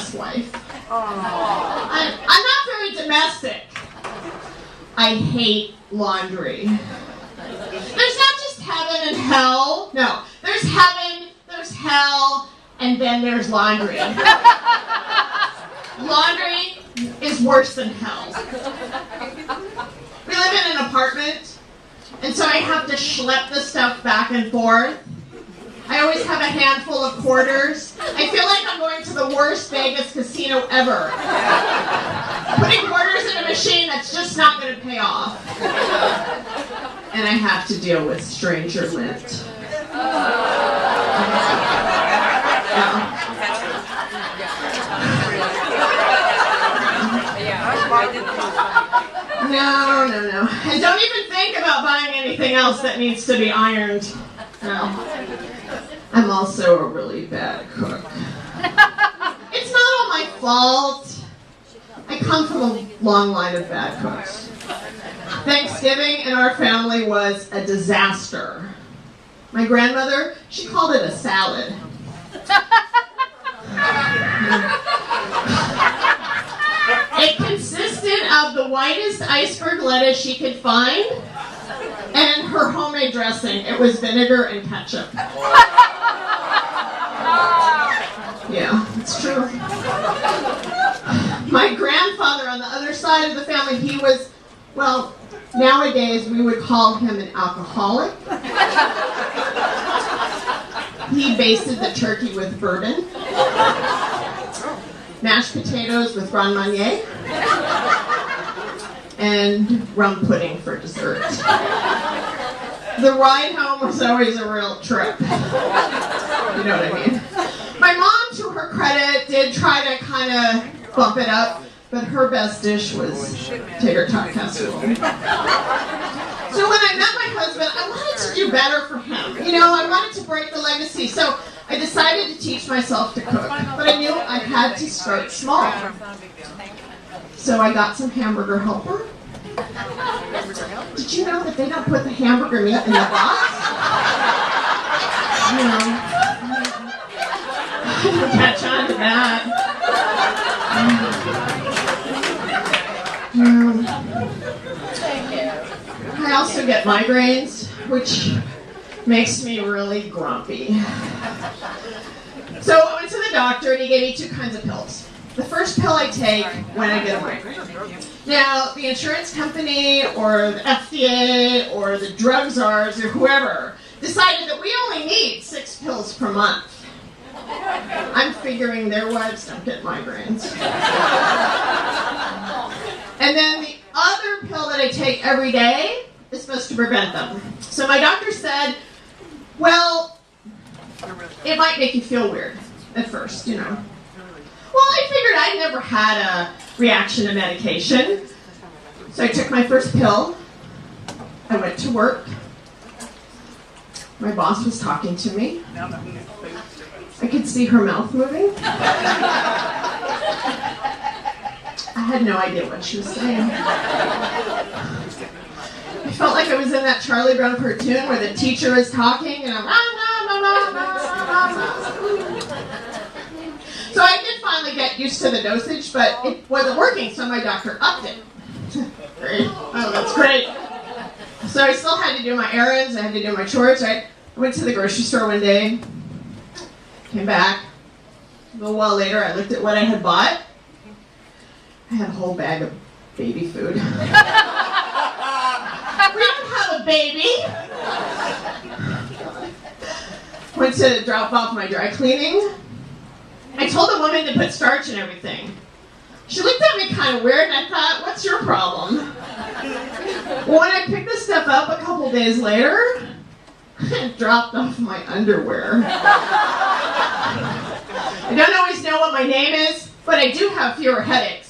housewife. I'm not very domestic. I hate laundry. There's not just heaven and hell. No, there's heaven, there's hell, and then there's laundry. Laundry is worse than hell. We live in an apartment, and so I have to schlep the stuff back and forth. I always have a handful of quarters. I feel like I'm going to the worst Vegas casino ever. Putting quarters in a machine that's just not going to pay off. And I have to deal with stranger lint. No. And don't even think about buying anything else that needs to be ironed. No. I'm also a really bad cook. It's not all my fault. I come from a long line of bad cooks. Thanksgiving in our family was a disaster. My grandmother, she called it a salad. It consisted of the whitest iceberg lettuce she could find and her homemade dressing. It was vinegar and ketchup. Yeah, it's true. My grandfather on the other side of the family, he was, well, nowadays we would call him an alcoholic. He basted the turkey with bourbon, mashed potatoes with Grand Marnier, and rum pudding for dessert. The ride home was always a real trip. You know what I mean? My mom, to her credit, did try to kind of bump it up, but her best dish was tater tot casserole. So when I met my husband, I wanted to do better for him. You know, I wanted to break the legacy. So I decided to teach myself to cook, but I knew I had to start small. So I got some hamburger helper. Did you know that they don't put the hamburger meat in the box? No. I didn't catch on to that. I also get migraines, which makes me really grumpy. So I went to the doctor and he gave me 2 kinds of pills. The first pill I take when I get a migraine. Now, the insurance company or the FDA or the drug czars or whoever decided that we only need 6 pills per month. I'm figuring their wives don't get migraines. And then the other pill that I take every day is supposed to prevent them. So my doctor said, well, it might make you feel weird at first, you know. Well, I figured I'd never had a reaction to medication. So I took my first pill. I went to work. My boss was talking to me. I could see her mouth moving. I had no idea what she was saying. I felt like I was in that Charlie Brown cartoon where the teacher is talking and I'm So I did finally get used to the dosage, but it wasn't working, so my doctor upped it. Great. Oh, that's great. So I still had to do my errands, I had to do my chores. I went to the grocery store one day, came back. A little while later, I looked at what I had bought. I had a whole bag of baby food. We don't have a baby. Went to drop off my dry cleaning. I told the woman to put starch in everything. She looked at me kind of weird, and I thought, what's your problem? Well, when I picked this stuff up a couple days later, I dropped off my underwear. I don't always know what my name is, but I do have fewer headaches.